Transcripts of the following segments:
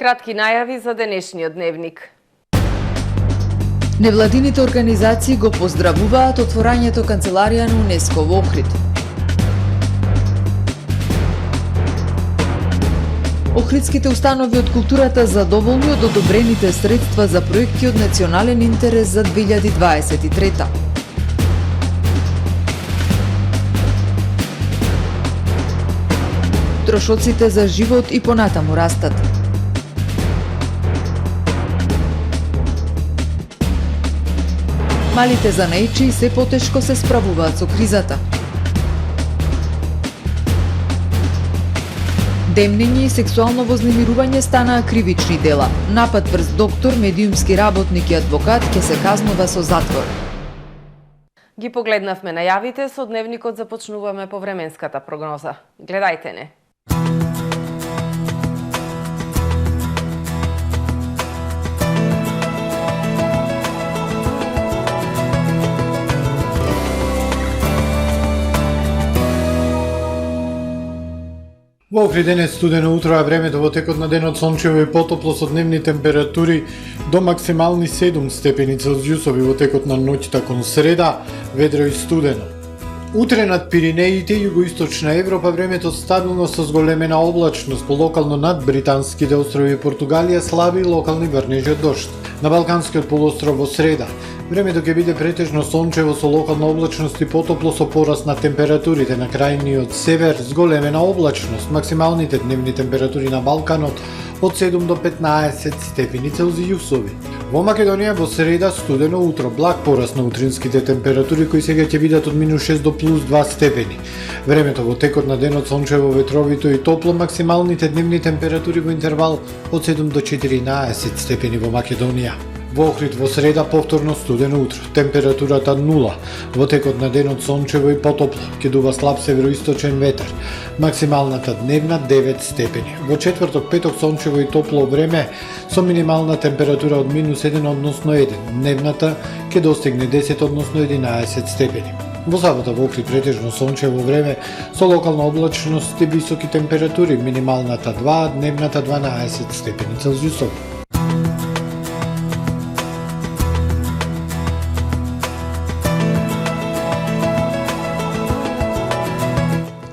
Кратки најави за денешниот дневник. Невладините организации го поздравуваат отворањето канцеларија на УНЕСКО во Охрид. Охридските установи од културата задоволни од одобрените средства за проекти од национален интерес за 2023. Трошоците за живот и понатаму растат. Малите занаичи се потешко се справуваат со кризата. Демнење и сексуално вознемирување станаа кривични дела. Напад врз доктор, медиумски работник и адвокат ќе се казнува со затвор. Ги погледнавме најавите, со дневникот започнуваме по временската прогноза. Гледајте не. Во Охрид денес студено утро, а времето во текот на денот сончево и потопло со дневни температури до максимални 7 степени Целзиусови во текот на ноќта кон среда, ведро и студено. Утре над Пиринеите и југоисточна Европа времето стабилно со зголемена облачност, по локално над британските острови и Португалија слаби и локални врнежи од дожд. На Балканскиот полуостров во среда времето ќе биде претежно сончево со локална облачност и потопло со пораст на температурите на крајниот север, зголемена облачност. Максималните дневни температури на Балканот од 7 до 15 степени Целзиусови. Во Македонија во среда студено утро, благ пораст на утринските температури кои сега ќе бидат од -6 до +2 степени. Времето во текот на денот сончево, ветровито и топло, максималните дневни температури во интервал од 7 до 14 степени во Македонија. Во Охрид во среда повторно студено утро, температурата 0, во текот на денот сончево и потопло, ќе дува слаб североисточен ветер, максималната дневна 9 степени. Во четврток, петок сончево и топло време, со минимална температура од -1 односно 1, дневната ќе достигне 10 односно 11 степени. Во сабота во Охрид претежно сончево време, со локална облачност и високи температури, минималната 2, дневната 12 степени Целзиусови.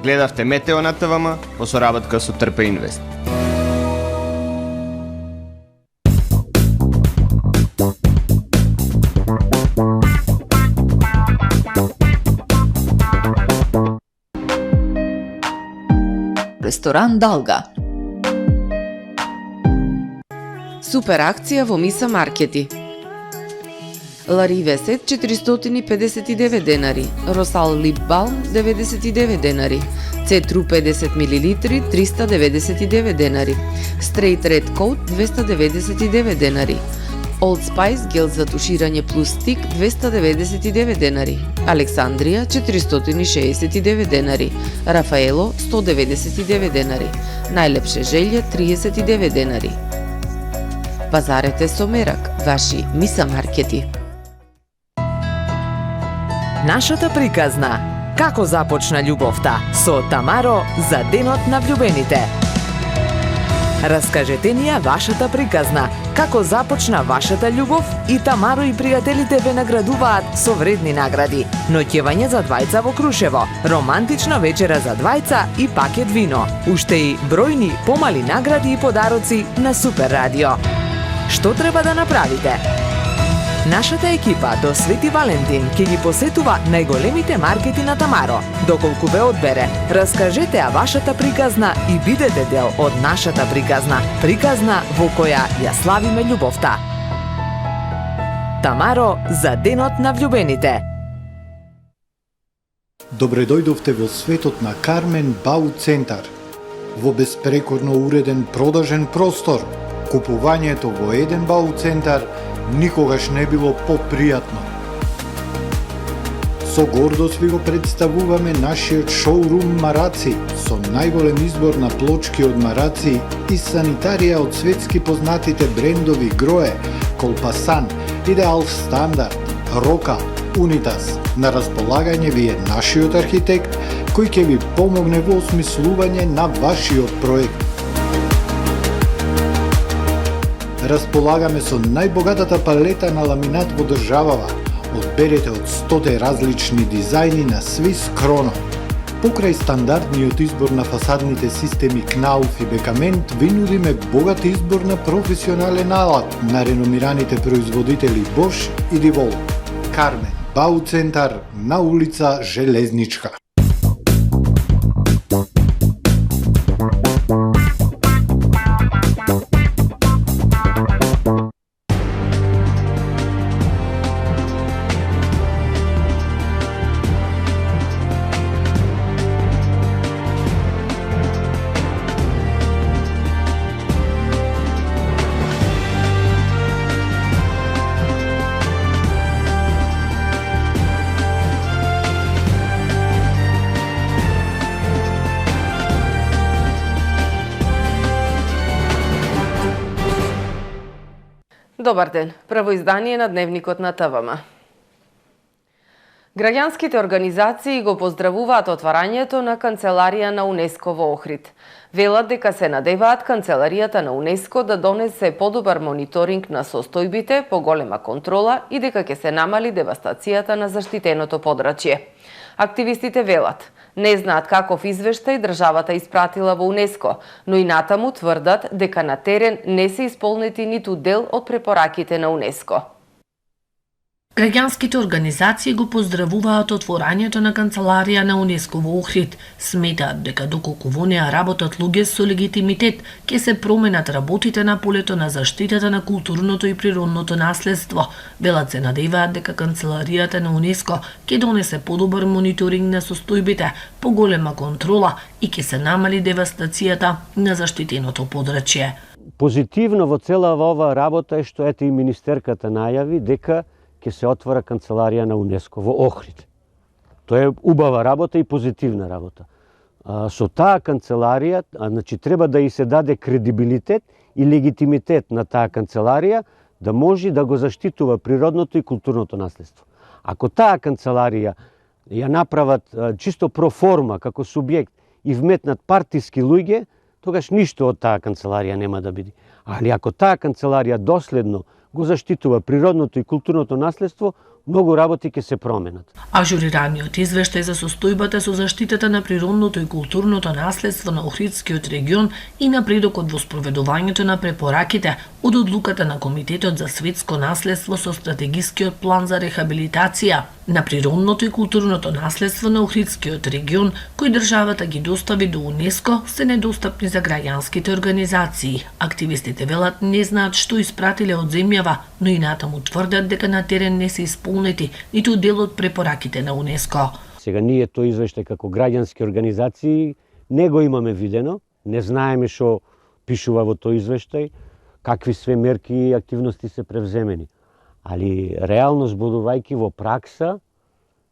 Гледавте Метео на ТВМ во соработка со Трпе Инвест. Ресторан Далга. Супер акција во Миса Маркети. Лариве сет 459 денари, Росал Лип Балм 99 денари, Цетру 50 мл 399 денари, Straight Red Coat 299 денари, Old Spice гел за туширање плюс стик 299 денари, Александрија 469 денари, Рафаело 199 денари, Најлепше желје 39 денари. Пазарете со мерак, ваши Миса Маркети. Нашата приказна. Како започна љубовта со Тамаро за денот на влюбените. Раскажете ни ја вашата приказна. Како започна вашата љубов и Тамаро и пријателите ве наградуваат со вредни награди. Ноќевање за двајца во Крушево, романтична вечера за двајца и пакет вино. Уште и бројни помали награди и подароци на Супер Радио. Што треба да направите? Нашата екипа до Свети Валентин ќе ги посетува најголемите маркети на Тамаро. Доколку ве одбере, раскажете ја вашата приказна и бидете дел од нашата приказна. Приказна во која ја славиме љубовта. Тамаро за денот на влюбените. Добре дојдовте во светот на Кармен Бау Центар. Во беспрекорно уреден продажен простор, купувањето во еден Бау Центар никогаш не било попријатно. Со гордост ви го представуваме нашиот шоурум Мараци, со најголем избор на плочки од мараци и санитарија од светски познатите брендови Грое, Колпасан, Идеал Стандард, Рока, Унитас. На располагање ви е нашиот архитект кој ќе ви помогне во осмислување на вашиот проект. Располагаме со најбогатата палета на ламинат во државава. Одберете од 100 различни дизајни на Swiss Chrono. Покрај стандардниот избор на фасадните системи Knauf и Bekament, ви нудиме богат избор на професионален алат на реномираните производители Bosch и DeWalt. Кармен Бауцентар на улица Железничка. Добар ден, прво издание на Дневникот на ТВМ. Граѓанските организации го поздравуваат отварањето на канцеларија на УНЕСКО во Охрид. Велат дека се надеваат канцеларијата на УНЕСКО да донесе подобар мониторинг на состојбите, поголема контрола и дека ќе се намали девастацијата на заштитеното подрачје. Активистите велат, не знаат каков извештај државата испратила во УНЕСКО, но и натаму тврдат дека на терен не се исполнети ниту дел од препораките на УНЕСКО. Граѓанските организации го поздравуваат отворањето на канцеларија на УНЕСКО во Охрид. Сметаат дека доколку во неа работат луѓе со легитимитет, ќе се променат работите на полето на заштитата на културното и природното наследство. Велат се надеваат дека канцеларијата на УНЕСКО ќе донесе подобар мониторинг на состојбите, поголема контрола и ќе се намали девастацијата на заштитеното подрачје. Позитивно во цела оваа работа е што ете и министерката најави дека ќе се отвора канцеларија на УНЕСКО во Охрид. Тоа е убава работа и позитивна работа. Со таа канцеларија, значи треба да и се даде кредибилитет и легитимитет на таа канцеларија да може да го заштитува природното и културното наследство. Ако таа канцеларија ја направат чисто проформа како субјект и вметнат партиски луѓе, тогаш ништо од таа канцеларија нема да биде. Али ако таа канцеларија доследно го заштитува природното и културното наследство, многу работи ќе се променат. Ажурираниот извештај за состојбата со заштитата на природното и културното наследство на Охридскиот регион и напредокот во спроведувањето на препораките од одлуката на Комитетот за светско наследство со стратегискиот план за рехабилитација на природното и културното наследство на Охридскиот регион, кој државата ги достави до УНЕСКО, се недостапни за граѓанските организации. Активистите велат не знаат што испратиле од земјава, но и натаму тврдат дека на терен не се исполнети ниту дел од препораките на УНЕСКО. Сега ние тој извештај како граѓански организации не го имаме видено, не знаеме што пишува во тој извештај, какви све мерки и активности се превземени. Али реално зборувајќи во пракса,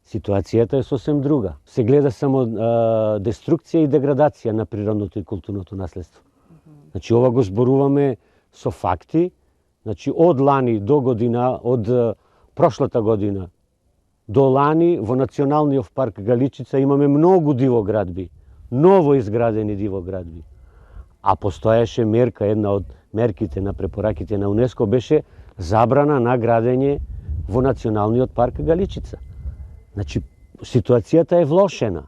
ситуацијата е сосем друга. Се гледа само деструкција и деградација на природното и културното наследство. Значи ова го зборуваме со факти, значи од лани до година, од прошлата година до лани во Националниот парк Галичица имаме многу дивоградби, ново изградени дивоградби. А постоеше мерка, една од мерките на препораките на УНЕСКО беше забрана на градење во Националниот парк Галичица. Значи, ситуацијата е влошена.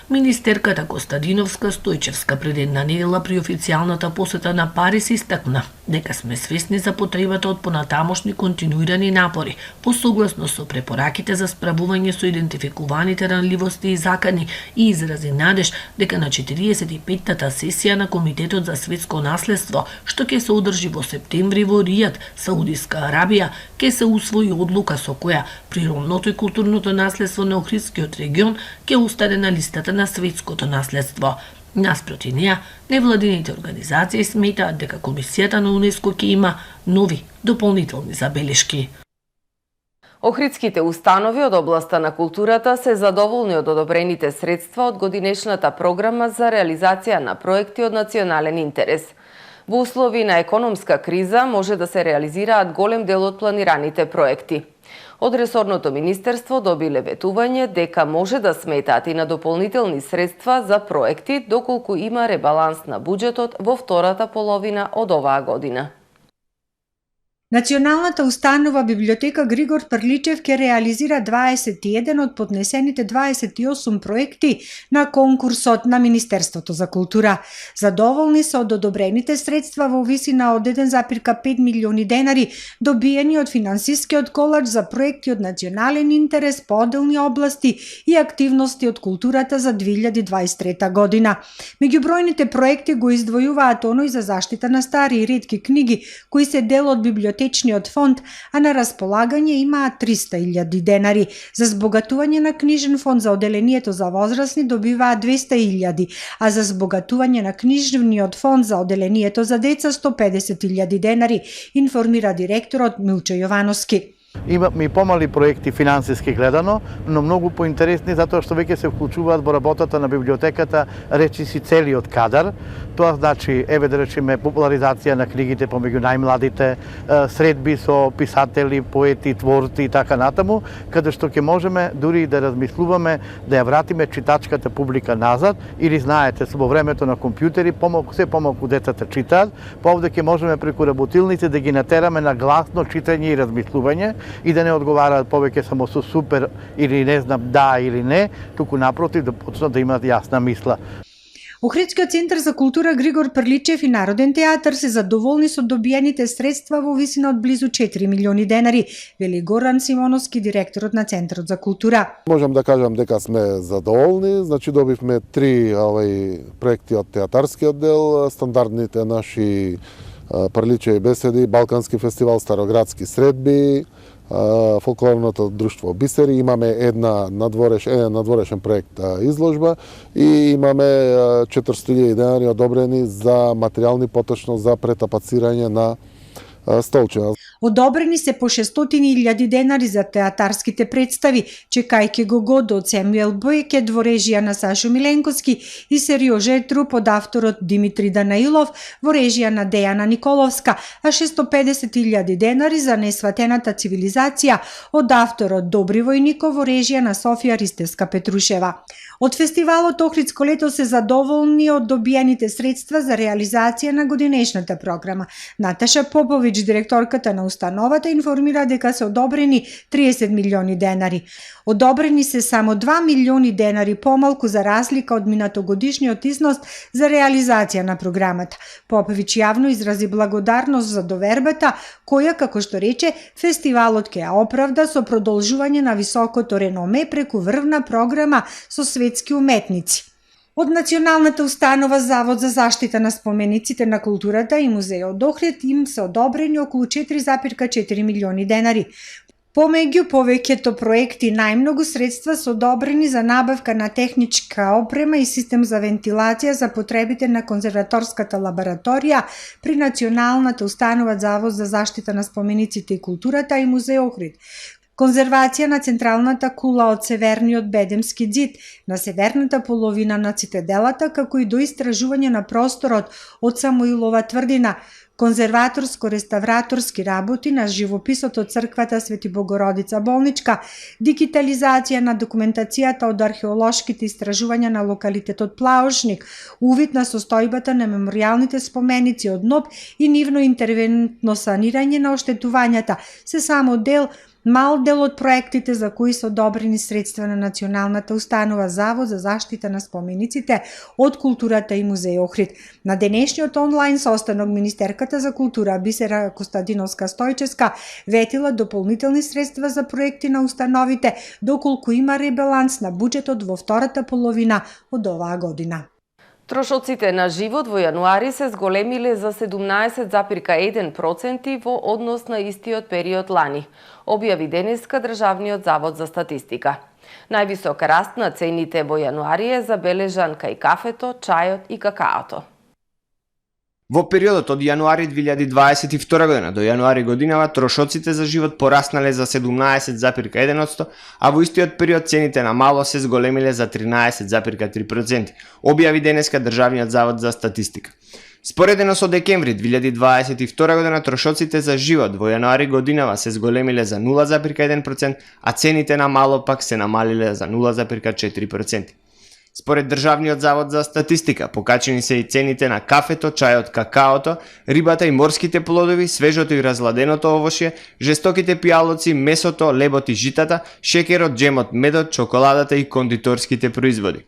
Министерката Костадиновска Стојчевска пред една недела при официјалната посета на Париз истакна дека сме свесни за потребата од понатамошни континуирани напори, по согласно со препораките за справување со идентификуваните ранливости и закани, и изрази надеж дека на 45-тата сесија на Комитетот за светско наследство, што ќе се одржи во септември во Ријад, Саудиска Арабија, ќе се усвои одлука со која природното и културното наследство на Охридскиот регион ќе остане на листата на светското наследство. Наспроти неа, невладините организации сметаат дека Комисијата на УНЕСКО ќе има нови дополнителни забелешки. Охридските установи од областа на културата се задоволни од одобрените средства од годинешната програма за реализација на проекти од национален интерес. Во услови на економска криза може да се реализираат голем дел од планираните проекти. Од ресорното министерство добиле ветување дека може да сметаат и на дополнителни средства за проекти доколку има ребаланс на буџетот во втората половина од оваа година. Националната установа библиотека Григор Прличев ќе реализира 21 од поднесените 28 проекти на конкурсот на Министерството за култура. Задоволни се од одобрените средства во висина од 1,5 милиони денари, добиени од финансискиот колач за проекти од национален интерес по одделни области и активности од културата за 2023 година. Меѓу бројните проекти го издвојуваат оној за заштита на стари и ретки книги, кои се дел од библиотечниот фонд, а на располагање имаат 300.000 денари. За збогатување на книжен фонд за одделението за возрастни добиваат 200.000, а за збогатување на книжниот фонд за одделението за деца 150.000 денари, информира директорот Милчо Јовановски. Имаме и помали проекти финансиски гледано, но многу поинтересни затоа што веќе се вклучуваат во работата на библиотеката речиси целиот кадар. Тоа значи, еве да речеме, популаризација на книгите помеѓу најмладите, средби со писатели, поети, творци и така натаму, каде што ќе можеме дури да размислуваме да ја вратиме читачката публика назад, или знаете, во времето на компјутери се помалку децата читаат, па овде ќе можеме преку работилници да ги натераме на гласно читање и размислување, и да не одговараат повеќе само со супер или не знам да или не, туку напротив да почнат да имаат јасна мисла. Охридскиот центар за култура Григор Прличев и Народен театар се задоволни со добиените средства во висина од близу 4 милиони денари, вели Горан Симоновски, директорот на Центарот за култура. Можам да кажам дека сме задоволни, значи добивме 3 проекти од театарскиот дел, стандардните наши Прличеви беседи, Балкански фестивал, Староградски средби, фолклорното друштво Бисери, имаме еден надворешен проект изложба и имаме 400.000 денари одобрени за материјални, поточно за претапацирање на столчина. Одобрени се по 600.000 денари за театарските представи, чекајќи го Годо од Семјуел Бојке во режија на Сашо Миленковски и Сериоже Труп од авторот Димитри Данаилов во режија на Дејана Николовска, а 650.000 денари за Несватената цивилизација од авторот Добривој Ников во режија на Софија Ристевска Петрушева. Од фестивалот Охридско лето се задоволни од добиените средства за реализација на годинешната програма. Наташа Поповиќ, директорката на установата, информира дека се одобрени 30 милиони денари. Одобрени се само 2 милиони денари помалку за разлика од минатогодишниот износ за реализација на програмата. Поповиќ јавно изрази благодарност за довербата, која, како што рече, фестивалот ќе ја оправда со продолжување на високото реноме преку врвна програма со светски уметници. Од Националната установа Завод за заштита на спомениците на културата и музеот Охрид им се одобрени околу 4,4 милиони денари. Помеѓу повеќето проекти, најмногу средства се одобрени за набавка на техничка опрема и систем за вентилација за потребите на конзерваторската лабораторија при Националната установа Завод за заштита на спомениците и културата и музеот Охрид. Конзервација на централната кула од северниот Бедемски ѕид, на северната половина на цитаделата, како и до истражување на просторот од Самуилова тврдина, конзерваторско-реставраторски работи на живописот од црквата Свети Богородица Болничка, дигитализација на документацијата од археолошките истражувања на локалитетот Плаошник, увид на состојбата на меморијалните споменици од НОБ и нивно интервентно санирање на оштетувањата, се само мал дел од проектите за кои се одобрени средства на Националната установа Завод за заштита на спомениците од културата и музеј Охрид. На денешниот онлайн состанок Министерката за култура Бисера Костадиновска Стојчевска ветила дополнителни средства за проекти на установите доколку има ребаланс на буџетот во втората половина од оваа година. Трошоците на живот во јануари се зголемиле за 17,1% во однос на истиот период лани, објави денеска Државниот завод за статистика. Највисок раст на цените во јануари е забележан кај кафето, чајот и какаото. Во периодот од јануари 2022 година до јануари годинава трошоците за живот пораснале за 17,1%, а во истиот период цените на мало се зголемиле за 13,3%, објави денеска Државниот завод за статистика. Споредено со декември 2022 година трошоците за живот во јануари годинава се зголемиле за 0,1%, а цените на мало пак се намалиле за 0,4%. Според Државниот завод за статистика, покачени се и цените на кафето, чајот, какаото, рибата и морските плодови, свежото и разладеното овошје, жестоките пијалоци, месото, лебот и житата, шекерот, джемот, медот, чоколадата и кондиторските производи.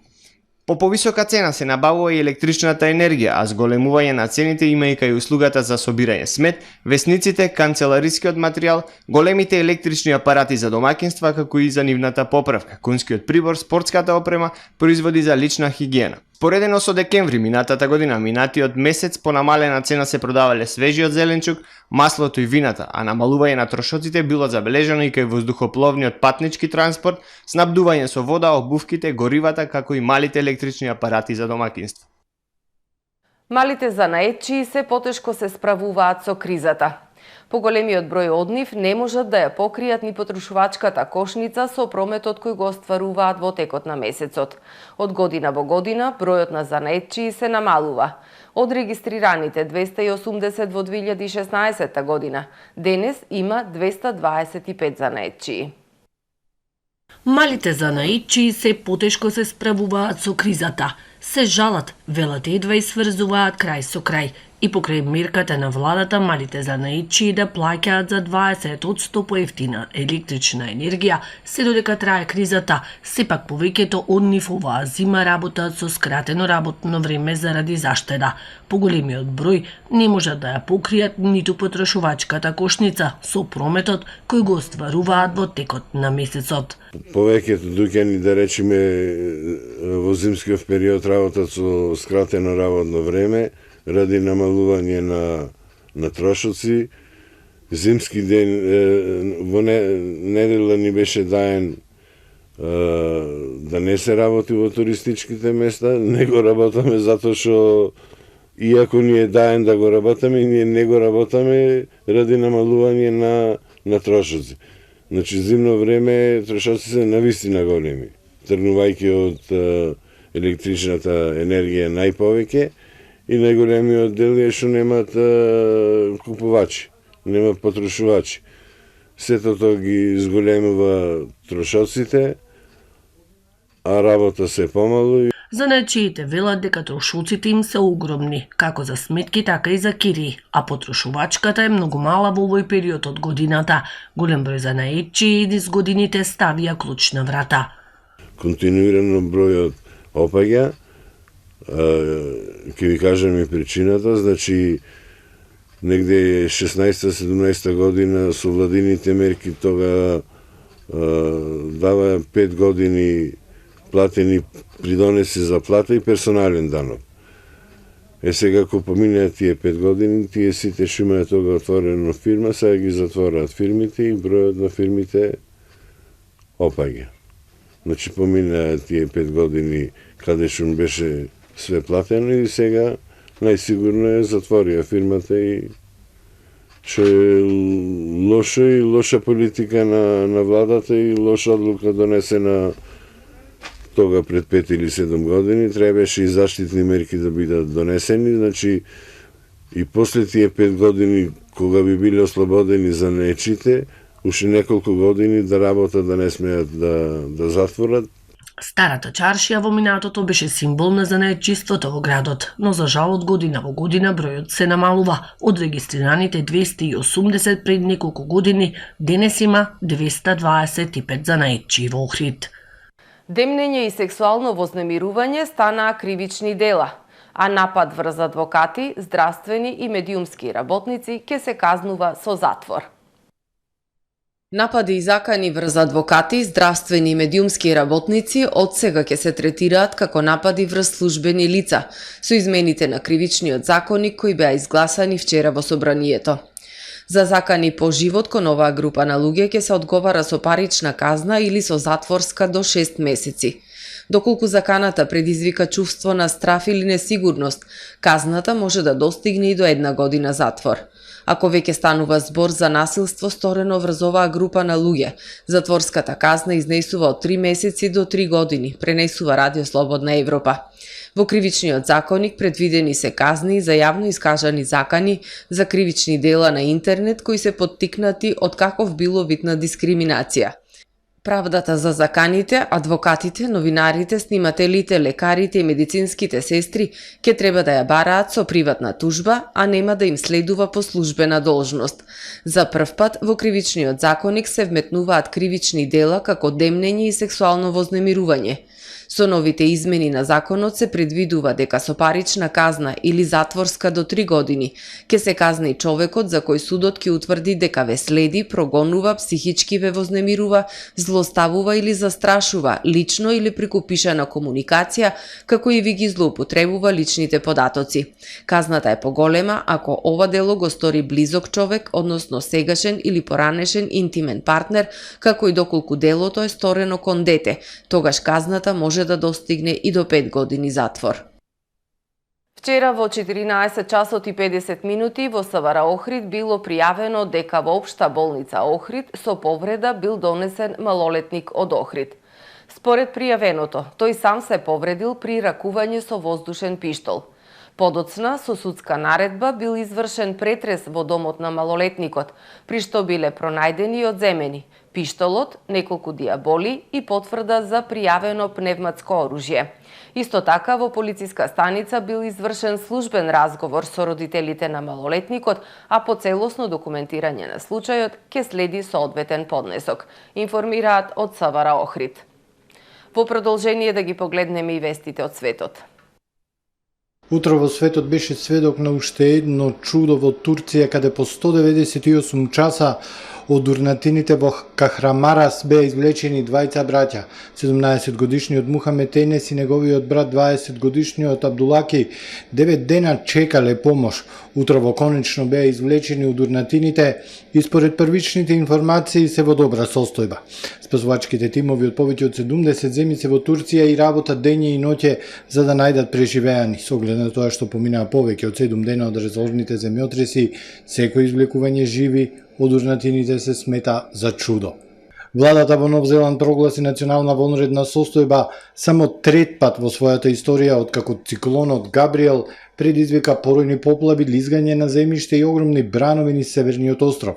По повисока цена се набавува и електричната енергија, а зголемување на цените има и кај услугата за собирање смет, весниците, канцеларискиот материјал, големите електрични апарати за домаќинства, како и за нивната поправка, конскиот прибор, спортската опрема, производи за лична хигиена. Поредено со декември минатата година, минатиот месец по намалена цена се продавале свежиот зеленчук, маслото и вината, а намалување на трошоците било забележано и кај воздухопловниот патнички транспорт, снабдување со вода, обувките, горивата, како и малите електрични апарати за домаќинство. Малите занаетчии се потешко се справуваат со кризата. Поголемиот број од нив не можат да ја покријат ни потрошувачката кошница со прометот кој го остваруваат во текот на месецот. Од година во година бројот на занаетчии се намалува. Од регистрираните 280 во 2016 година, денес има 225 занаетчии. Малите занаетчии се потешко се справуваат со кризата. Се жалат, велат едва и сврзуваат крај со крај. И покрај мерката на владата, малите занаетчии да плаќаат за 20% поевтина електрична енергија, се додека трае кризата, сепак повеќето од нив оваа зима работат со скратено работно време заради заштеда. Поголемиот број не можат да ја покријат ниту потрошувачката кошница со прометот кој го остваруваат во текот на месецот. Повеќето дуќани, да речеме, во зимскиот период работат со скратено работно време, ради намалување на трошоци. Зимски ден, во недела ни беше даен да не се работи во туристичките места, не го работаме затоа што иако ни е даен да го работаме, ние не го работаме ради намалување на трошоци. Значи, зимно време трошоци се навистина големи, тргнувајќи од електричната енергија најповеќе, и најголемиот дел е што немат купувачи, немат потрошувачи. Сето тоа ги зголемува трошоците, а работа се помалу. Занаетчиите велат дека трошоците им се огромни, како за сметки, така и за кирии, а потрошувачката е многу мала во овој период од годината. Голем број занаетчии низ годините ставија клуч на врата. Континуирано бројот опаѓа. Ќе ви кажам и причината, значи негде 16-17 година со владините мерки тога дава 5 години платени придонеси за плата и персонален данок. Сега ако поминеат тие 5 години, тие сите што имаат тога отворено фирма, сега ги затвораат фирмите и бројот на фирмите опаѓа. Значи поминеат тие 5 години каде што беше све платено и сега најсигурно е затворија фирмата и што е лошо и лоша политика на владата и лоша одлука донесена тога пред 5 или 7 години. Требаше и заштитни мерки да бидат донесени, значи и после тие 5 години кога би биле ослободени занаетчите, уште неколку години да работат, да не смеат да затворат. Старата чаршија во минатото беше символ на занаетчиството во градот, но за жал од година во година бројот се намалува. Од регистрираните 280 пред неколку години, денес има 225 занаетчии во Охрид. Демнење и сексуално вознемирување станаа кривични дела, а напад врз адвокати, здравствени и медиумски работници ќе се казнува со затвор. Напади и закани врз адвокати, здравствени и медиумски работници од сега ќе се третираат како напади врз службени лица, со измените на кривичниот законник кои беа изгласани вчера во собранието. За закани по живот кон оваа група на луѓе ќе се одговара со парична казна или со затворска до 6 месеци. Доколку заканата предизвика чувство на страф или несигурност, казната може да достигне и до 1 година затвор. Ако веќе станува збор за насилство сторено врз оваа група на луѓе, затворската казна изнесува од 3 месеци до 3 години, пренесува Радио Слободна Европа. Во кривичниот законник предвидени се казни за јавно искажани закани за кривични дела на интернет кои се поттикнати од каков било вид на дискриминација. Правдата за заканите, адвокатите, новинарите, снимателите, лекарите и медицинските сестри ќе треба да ја бараат со приватна тужба, а нема да им следува по службена должност. За прв пат во кривичниот законник се вметнуваат кривични дела како демнење и сексуално вознемирување. Со новите измени на законот се предвидува дека со парична казна или затворска до 3 години ќе се казни човекот за кој судот ќе утврди дека ве следи, прогонува, психички ве вознемирува, злоставува или застрашува лично или преку пишана комуникација, како и ви ги злоупотребува личните податоци. Казната е поголема ако ова дело го стори близок човек, односно сегашен или поранешен интимен партнер, како и доколку делото е сторено кон дете, тогаш казната може да достигне и до 5 години затвор. Вчера во 14 часот и 50 минути во СВР Охрид било пријавено дека во Општа болница Охрид со повреда бил донесен малолетник од Охрид. Според пријавеното, тој сам се повредил при ракување со воздушен пиштол. Подоцна, со судска наредба, бил извршен претрес во домот на малолетникот, при што биле пронајдени и одземени пиштолот, неколку диаболи и потврда за пријавено пневматско оружје. Исто така, во полициска станица бил извршен службен разговор со родителите на малолетникот, а по целосно документирање на случајот ќе следи соодветен поднесок, информираат од СВР Охрид. Во продолжение да ги погледнеме и вестите од светот. Утро во светот беше сведок на уште едно чудо во Турција, каде по 198 часа од урнатините во Кахрамарас беа извлечени двајца браќа, 17-годишниот Мухамед Енес и неговиот брат 20-годишниот Абдулаки. 9 дена чекале помош. Утрово конечно беа извлечени од урнатините и според првичните информации се во добра состојба. Спасувачките тимови од повеќе од 70 земји се во Турција и работат дење и ноќе за да најдат преживеани. Со оглед на тоа што поминаа повеќе од 7 дена од резорните земјотреси, секој извлекување живи од урнатините се смета за чудо. Владата во Нов Зеланд прогласи национална вонредна состојба само трет пат во својата историја откако циклонот Габриел предизвика поројни поплави, лизгање на земјиште и огромни бранови низ северниот остров.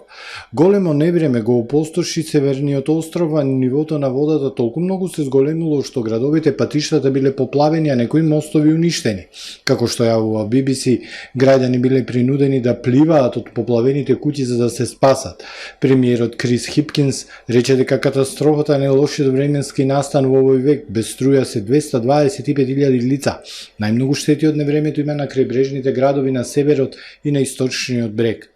Големо невреме го опустоши северниот остров, а нивото на водата толку многу се зголемило што градовите патиштата биле поплавени, а некои мостови уништени. Како што јавува BBC, граѓани биле принудени да пливаат од поплавените куќи за да се спасат. Премиерот Крис Хипкинс рече дека катастрофата не е лошиот временски настан во овој век, без струја се 225.000 лица. Најмногу штети од невремето има на крајбрежните градови на северот и на источниот брег.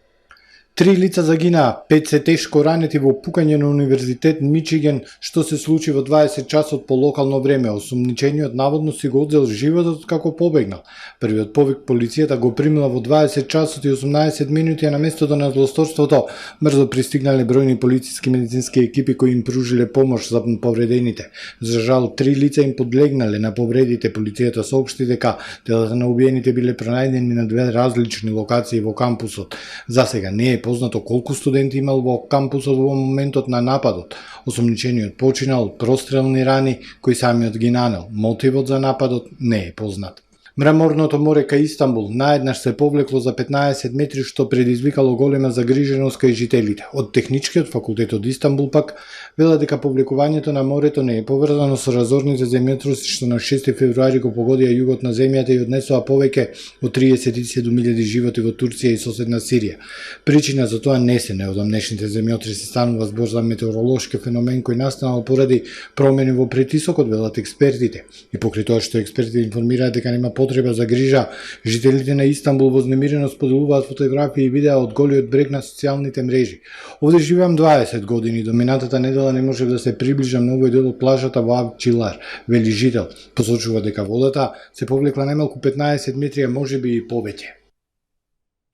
3 лица загинаа, 5 се тешко ранети во пукање на Универзитет Мичиген, што се случи во 20 часот по локално време. Осумничениот наводно си го одзел животот како побегнал. Првиот повик полицијата го примила во 20 часот и 18 минути, а на местото на злосторството брзо пристигнале бројни полициски и медицински екипи кои им пружиле помош за повредените. За жал, 3 лица им подлегнале на повредите. Полицијата соопшти дека телата на убиените биле пронајдени на 2 различни локации во кампусот. За сега не е познато колку студенти имал во кампусот во моментот на нападот. Осумничениот починал прострелни рани кои самиот ги нанел. Мотивот за нападот не е познат. Мраморното море кај Истанбул наеднаш се повлекло за 15 метри, што предизвикало голема загриженост кај жителите. Од Техничкиот факултет од Истанбул пак велат дека повлекувањето на морето не е поврзано со разорните земјотреси што на 6 февруари го погодија југот на земјата и однесоа повеќе од 37.000 животи во Турција и соседна Сирија. Причина за тоа не се неодамнешните земјотреси, станува збор за метеоролошки феномен кој настанал поради промени во притисокот, велат експертите. И покрај тоа што експертите информираат дека нема потреба за грижа, жителите на Истанбул вознемирено споделуваат фотографии и видеа од голиот брег на социјалните мрежи. Овде живеам 20 години, до минатата недела не можев да се приближам на овој дел од плажата во Авчилар, вели жител. Посочува дека водата се повлекла најмалку 15 метри, а можеби и повеќе.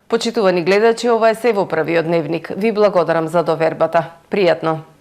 Почитувани гледачи, ова е се во првиот дневник. Ви благодарам за довербата. Пријатно!